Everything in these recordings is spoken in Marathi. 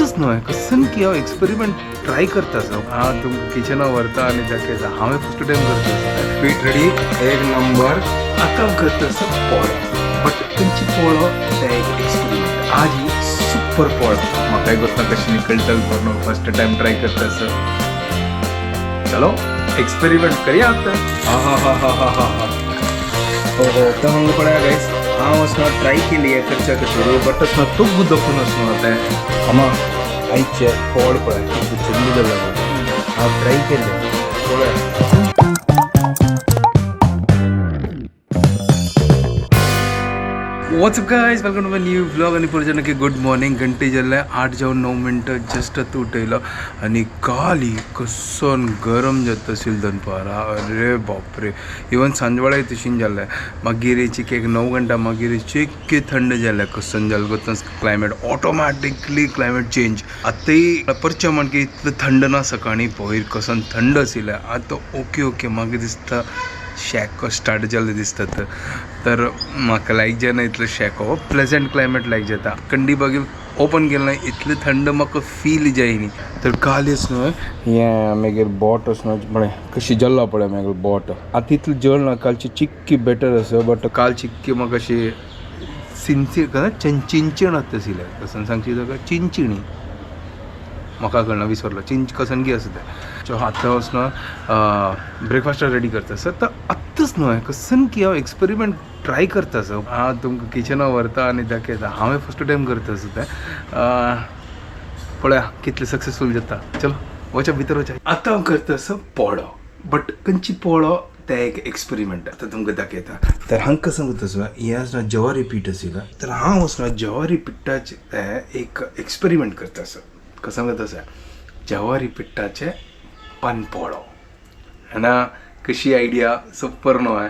आत्ताच न्हय कसन की हांव एक्सपेरिमेंट ट्राय करता सो हांव तुमकां किचनाक व्हरता आनी दाखयता हांवें फर्स्ट टायम करता पीठ रेडी एक नंबर आतां करता सो पोळो बट खंयची पोळो तें एक एक्सपेरिमेंट आज ही सुपर पोळो म्हाकाय गोत्ता कशी निकळटल पूर्ण फर्स्ट टायम ट्राय करता सो चलो एक्सपेरिमेंट करया आतां हा हो तर मग पळया गायस हांव असो ट्राय केली आहे करच्या खातीर बट असो तूप दखून असो तें हांगा आयचे पोळ पळय चिल्ली जाल्यार हांव ट्राय केलें पळय what's up guys welcome to my new vlog आणि पुढच्या नक्की गुड मॉर्निंग घंटे जाल्ले 8:09 जस्ट आतां उठयलो आणि काली कसन गरम जाता आशिल्लें दनपारां अरे बापरे इवन सांजवेळाय तशीं जाल्लें मागीर एक 9 घंटा मागीर चिक्की थंड जालें कसन जालें गोत्ता क्लायमेट ऑटोमॅटिकली क्लायमेट चेंज आतांय परचें म्हण की इतलें थंड ना सकाळीं पयर कसन थंड आशिल्लें आतां ओके म्हाका दिसता शेको स्टार्ट जाल्लें दिसता तर म्हाका लायक जायना इतलो शेको प्लेजंट क्लायमेट लायक जाता कंडी बागेल ओपन केलें इतलें थंड म्हाका फील जायनी तर काल न्हय हें मागीर बोट असो पळय कशी जल्ला पळय मागीर बोट आतां इतलें जळना कालची चिक्की बेटर आसा बट काल चिक्की म्हाका अशी चिंचण आशिल्लें कसन सांगची ताका चिंचिणी म्हाका कळना विसरलो चिंच कसनगी आसा तें सो आतां वचून ब्रेकफास्ट रेडी करता सर तर आत्ताच न्हय कसन की हांव एक्सपेरिमेंट ट्राय करता सर हांव तुमकां किचनाक व्हरता आनी दाखयता हांवें फर्स्ट टायम करता सो तें पळया कितलें सक्सेसफूल जाता चलो वचा भितर वचा आतां हांव करता सर पोळो बट खंयची पोळो तें एक एक्सपेरिमेंट आतां तुमकां दाखयता तर हांगा कसं करता सर हें आसना ज्वारी पीठ आशिल्लें तर हांव वचना ज्वारी पिठाचें एक एक्सपेरिमेंट करता सर कसं करता सर ज्वारी पिठाचे पानपोळो हांगा कशी आयडिया सुपर न्हय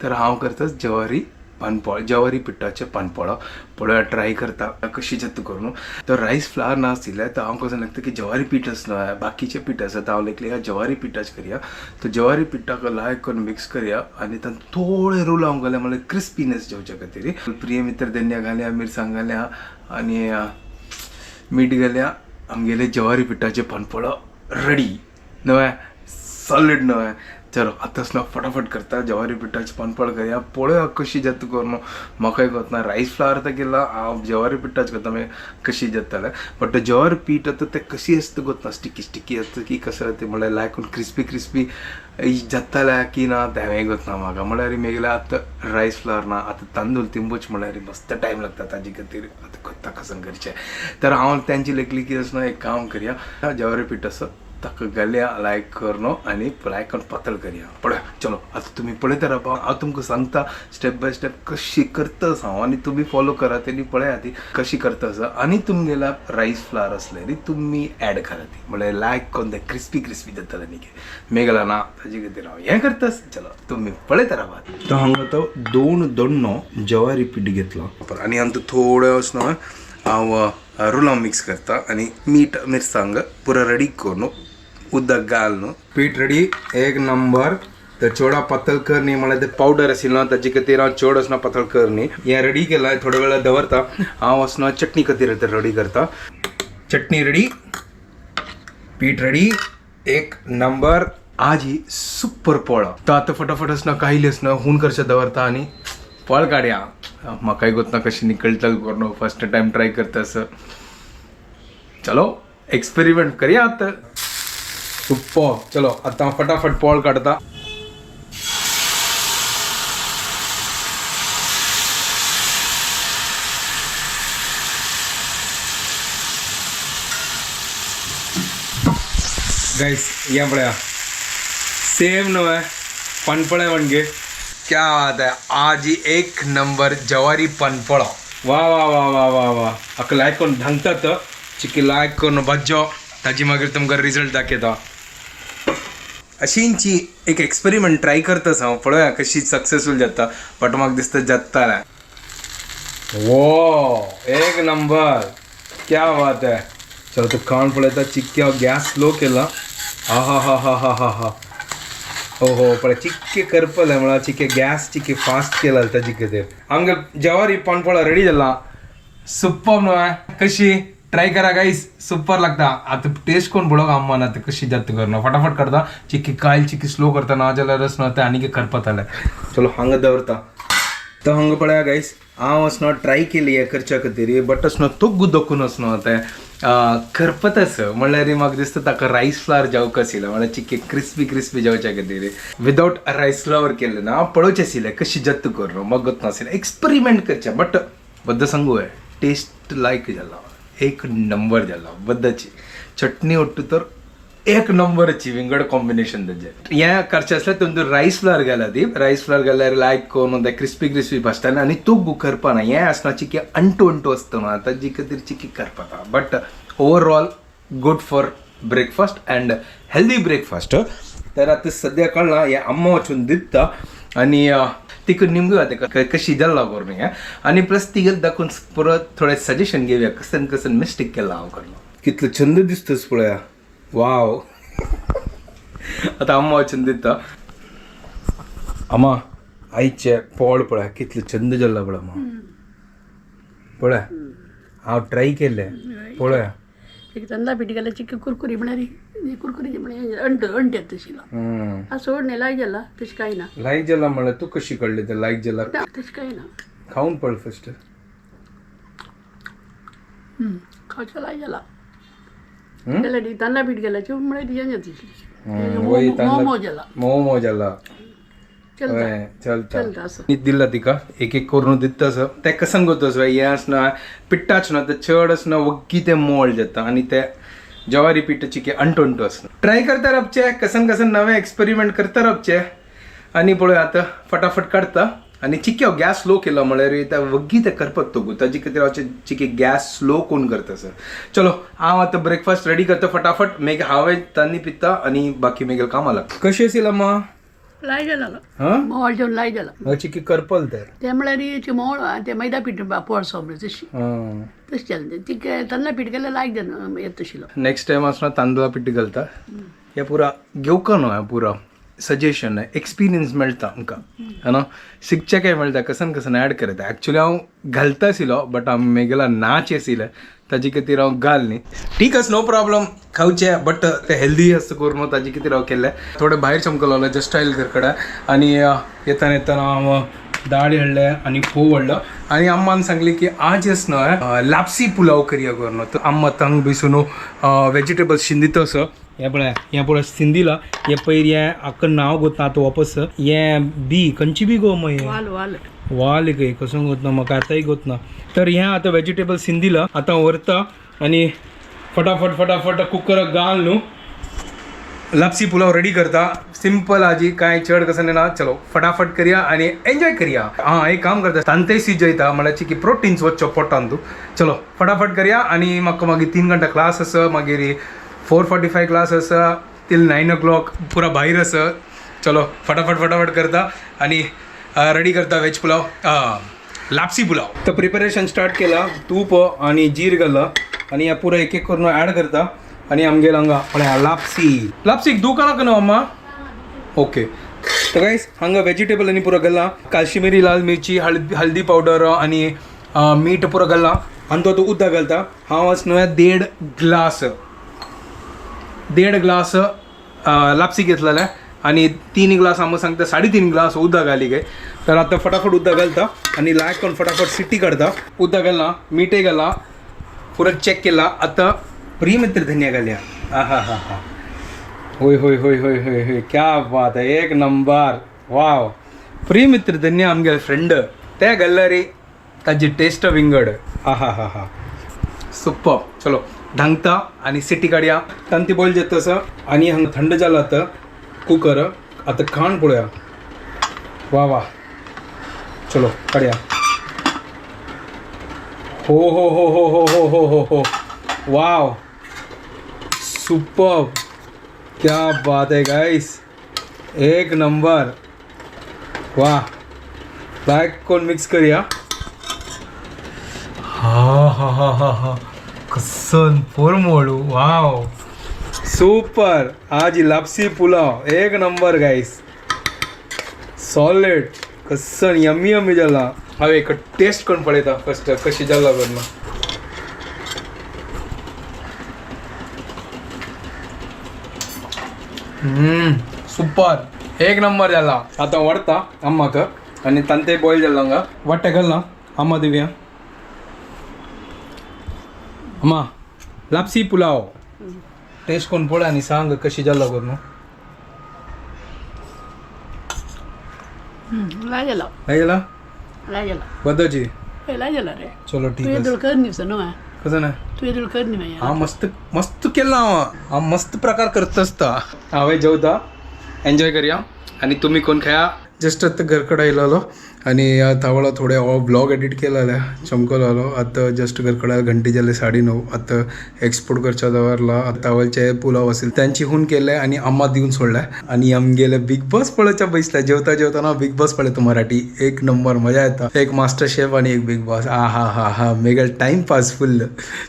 तर हांव करता ज्वारी पिठाचे पानपोळो पळोवया ट्राय करता कशी जाता करून तर रायस फ्लावर नाशिल्लें तर हांव कसं लागता की ज्वारी पीठ आसना बाकीचे पीठ आसा हांव लायकली ज्वारी पिठाचे करया तर ज्वारी पिठाक लायक करून मिक्स करया आनी तातूंत थोडे रोल हांव घाल्या म्हळ्यार क्रिस्पीनेस जेवचे खातीर प्रिय मित्र धनिया घाल्या मिरसांग घाल्या आनी मीठ घाल्या आमगेले ज्वारी पिठाचे पानपोळो रेडी न्हय सॉलिड न्हय चलो आतांच ना फटाफट करता ज्वारी पिठाचे पानपोळो करया पळोवया कशी जाता करून म्हाकाय कोतना रायस फ्लावर आतां केला हांव ज्वारी पिठाचे करता मागीर कशी जातालें बट ज्वारी पीठ आतां तें कशी आसता कोतना स्टिकी आसता की कसं ती म्हळ्यार लायकून क्रिस्पी जातालें की ना तें कोतना म्हाका म्हळ्यार मेगले आतां रायस फ्लावर ना आतां तांदूळ तिंबूच म्हळ्यार मस्त टायम लागता ताजे खातीर आतां कोत्ता कसन करचें तर हांव तेंची लेखली की आसना एक काम करया ज्वारी पीठ आसा ताका घाल्या लायक करून आनी लायक करून पातळ करया पळय चलो आतां तुमी पळयता रावपा हांव तुमकां सांगता स्टेप बाय स्टेप कशी करता हांव आनी तुमी फॉलो करा तेणी पळया ती कशी करता आसा आनी तुमगेला रायस फ्लावर आसलेली तुमी ऍड करा ती म्हळ्यार लायक करून तें क्रिस्पी जातालें न्ही मेगला ना ताजे खातीर हांव हें करता चलो तुमी पळयता रावा तो हांगा तो 2 दोण्णो ज्वारी पीठ घेतलो आनी आमकां थोड्यो वचून हांव रोलां मिक्स करता आनी मीठ मिरसांग पुरो रेडी करून उदक घाल न्हू पीठ रेडी एक नंबर तर चोडा पातळ कर न्ही म्हळ्यार ते पावडर आशिल्लो ना ताजे खातीर हांव चड वचना पातळ कर न्ही हें रेडी केलां थोडे वेळा दवरता हांव वचना चटणी खातीर रेडी करता चटणी रेडी पीठ रेडी एक नंबर आज ही सुपर पोळो तो आतां फटाफट आसना काहिली आसना हून करचें दवरता आनी फळ काडया म्हाकाय गोतना कशी निकळटल करून फर्स्ट टायम ट्राय करता आसा चलो एक्सपेरिमेंट करया आतां सुपर चलो आतां फटाफट पोळ काडता गाइस या पळया सेम न्हय पानपोळे म्हणजे क्या बात है आज ही एक नंबर ज्वारी पानपोळो वा वा वा वा वा वा हाका लायक करून धांगतात चिकी लायक करून भाज्यो ताजी मागीर तुमकां रिजल्ट दाखयता अशींची एक एक्सपेरिमेंट ट्राय करता हांव पळोवया कशी सक्सेसफूल जाता बट म्हाका दिसता जातालें वो एक नंबर क्या बात है चलो तो खाण पळयता चिक्की हांव गॅस स्लो केला हा ओहो पळय चिक्के करपले म्हळ्यार चिक्के गॅस चिक्के फास्ट केला ताजे खातीर आमगे ज्वारी पानपोळो रेडी जाला सुपर न्हय कशी ट्राय करा गाईस सुपर लागता आता टेस्ट कोण पळोवंक अम्मा ना कशी जात करना फटाफट करता चिक्की कायल चिक्की स्लो करता ना जाल्यार रस ना ते आनी करपताले चलो हांगा दवरता तो हांगा पळया गाईस हांव असनो ट्राय केली हे करच्या खातीर बट असनो तोग्गू दोखून असनो ते करपतस म्हणल्यार म्हाका दिसता ताका रायस फ्लावर जावंक आशिल्लें म्हणल्यार चिक्की क्रिस्पी जावच्या खातीर विदाउट रायस फ्लावर केल्लें ना पळोवचें आशिल्लें कशी जत्त करून म्हाका गत नाशिल्लें एक्सपेरिमेंट करचें बट बद्द सांगू टेस्ट लायक जाला एक नंबर जाला बद्दाची चटणी ಒಟ್ಟು तर एक नंबरची विंगड कॉम्बिनेशन तेजें हें करचें आसल्यार तुमकां रायस फ्लावर घाला दी रायस फ्लावर घाल्यार लायक करून तें क्रिस्पी भाजताना आनी तूं करपाना हें आसना चिकी अंटू आसतना ताजी खातीर चिकी करपाता but overall good for breakfast and healthy breakfast तर आतां सद्या कळना हें अम्मा वचून दिता आनी तिका निमगू आता कशी जाल्ला करून हें आनी प्लस तिका दाखोवन परत थोडें सजेशन घेवया कसन मिस्टेक केला हांव करलो कितलो छंद दिसतस पळया वाव आतां अम्मा वचून दिता अम्मा आयचे पोळ पळय कितलो छंद जाल्ला पळय अम्मा पळय हांव ट्राय केल्लें पळय एक तंदा पिठी गेल्या चिक्की कुरकुरी म्हणारी कुरकुरी म्हणे अंट येत तशीला असं ओढणे लायक जाला तशी काही ना लायक जाला म्हणल्यार तूं कशी कळली ते लायक जाला तशी काही ना खाऊन पळ फस्ट खावच्या लायक जाला गेल्या तंदा पीठ गेल्याची म्हणे ती येत तशी मोमो जाला चलता दिला तिका एक करून दितास ते कसन करतस हें आसना पिट्टाच ना ते चड आसना वग्गी ते मोळ जाता आनी ते ज्वारी पीठ चिकी अंटू आसना ट्राय करता रावचे कसन नवे एक्सपेरिमेंट करता रावचे आनी पळय आतां फटाफट काडता आनी चिकी हांव गॅस स्लो केलो म्हळ्यार ते वग्गी ते करपाक तो ताजे खातीर हांव चिकी गॅस स्लो करून करता सर चलो हांव आतां ब्रेकफास्ट रेडी करता फटाफट मागीर हांवें तान्नी पिता आनी बाकी मागीर कामां लागता कशी आशिल्ली अम्मा लाय जाला मोळ जेवन लाय जाला चिकी करपल ते म्हळ्यार मोळ ते मैदा पीठ पोळ सोबले तशी तशी जालें ती तांदळा पीठ गेल्यार लायक जाना येत तशिलो नेक्स्ट टायम आसना तांदळा पीठ घालता हे पुरा घेवका न्हू हें पुरा सजेशन एक्सपिरियन्स मेळटा आमकां न्हू शिकचें काय मेळटा कसन ऍड करता एक्चुअली हांव घालता आशिल्लो बट हांव मेगेला नाच आशिल्लें ताजे खातीर हांव घाल न्ही ठीक आसा नो प्रॉब्लम खावचे बट ते हेल्दी आसता करून ताजे खातीर हांव केल्लें थोडें भायर चमकलो जस्ट स्टायल करकडा आनी येताना हांव दाळ हाडले आनी फोव हाडलो आनी अम्मान सांगली की आज न्हय लापसी पुलाव करया करून तर अम्मा तंग बिसून वेजिटेबल्स शिंदिता असो हे पळय सिंधीला हे पयर हें आख्खं नांव गोतना आतां वापस हें बी खंयची बी गो मग वाल एक कसं गोतना म्हाका आतांय गोतना तर हें आतां वेजिटेबल सिंधीला आतां व्हरता आनी फटाफट कुकराक घाल न्हू लापसी पुलाव रेडी करता सिंपल आजी काय चड कसं ना चलो फटाफट करिया आनी एन्जॉय करिया हां एक काम करता तांतेय सिजयता म्हळ्यार की प्रोटीन्स वचचो पोटान तूं चलो फटाफट करिया आनी म्हाका मागीर 3 घंटा क्लास आसा मागीर 4:45 क्लास आसा टील 9 o'clock पुरा भायर आसा चलो फटाफट करता आनी रेडी करता वेज पुलाव लापसी पुलाव तर प्रिपरेशन स्टार्ट केला तूप आनी जीर घाला आनी हे पुरा एक करून ऍड करता आनी आमगेर हांगा पळय लापसीक दुकानाक न्हू अम्मा ओके तर गायस हांगा वेजिटेबल आनी पुरो घाला काश्मीरी लाल मिरची हल्दी पावडर आनी मीठ पुरो घाला आनी तो उदक घालता हांव आज न्हू 1.5 ग्लास लापसी घेतलेले आनी 3 ग्लास हांव सांगता 3.5 ग्लास उदक घाली गे तर आतां फटाफट उदक घालता आनी लायक करून फटाफट सिटी काडता उदक घालना मीठय घाला पुरो चेक केला आतां प्रीमित्र धनिया घालिया हा होय क्या बात है एक नंबर वाव प्रीमित्र धनिया आमगे फ्रेंड ते घाल्ला रे ताजी टेस्ट विंगड हा सुपर चलो धांगता आनी सिटी काडया तांती बॉयल जाता तसं आनी हांगा थंड जाला आतां कुकर आतां खाण पळोवया वा चलो काडया हो वाव सुपर क्या बात है गाइस एक नंबर वाह लायक कोण मिक्स करूया हा कसन पोरमोळू वाव सुपर आज लापसी पुलाव एक नंबर गाइस सॉलिड कसन यम्मी जाला हांव एक टेस्ट करून पळयता फस्ट कशी जाला करून सुपर एक नंबर जाला आता वरता अम्माक आणि तंते बॉईल जाल्लांगा वाट्टे घालना अम्मा दिव्या अम्मा लापसी पुलाव टेस्ट कोण पळय आणि सांग कशी जाल्ला करून लागेला गेला लागेला बदलची लागेला रे चलो तू ठीक आहे येदोळ कर निवसा न्हू कसं नाही तू येदोळ कर न्ही हा मस्त मस्त केला हा मस्त प्रकार करत असता हांवें जेवता एन्जॉय करया आणि तुम्ही कोण खाया जस्ट आतां घरकडे आयलो आणि तावळा थोडे ब्लॉग एडिट केलेले चमकलो आतां जस्ट घरकडे घंटी जाले 9:30 आतां एक्सपोर्ट करच्या दवरला तावलचे पुलाव असेल त्यांची हून केले आणि अम्मा दिवन सोडले आणि आमी गेले बिग बॉस पळोवच्या बसले जेवता जेवताना बिग बॉस पळयतो मराठी एक नंबर मजा येता एक मास्टर शेफ आणि एक बिग बॉस हा मेगा टाइम पास फुल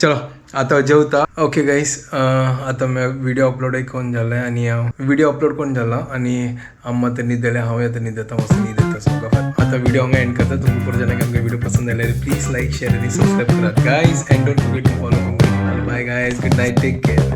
चलो आता जेवता ओके गाईस आता मी व्हिडिओ अपलोड करून झाला आणि व्हिडिओ अपलोड करून झाला आणि अम्मा त्यांनी दिले हांव त्यांनी देता मस्त न्ही देता सो आता व्हिडिओ हांगा एंड करता तुम्ही पुढे जाल्यार आमकां व्हिडिओ पसंद आयल्यार प्लीज लाईक शेअर आणि सबस्क्राईब करा guys and don't forget to follow bye guys good night take care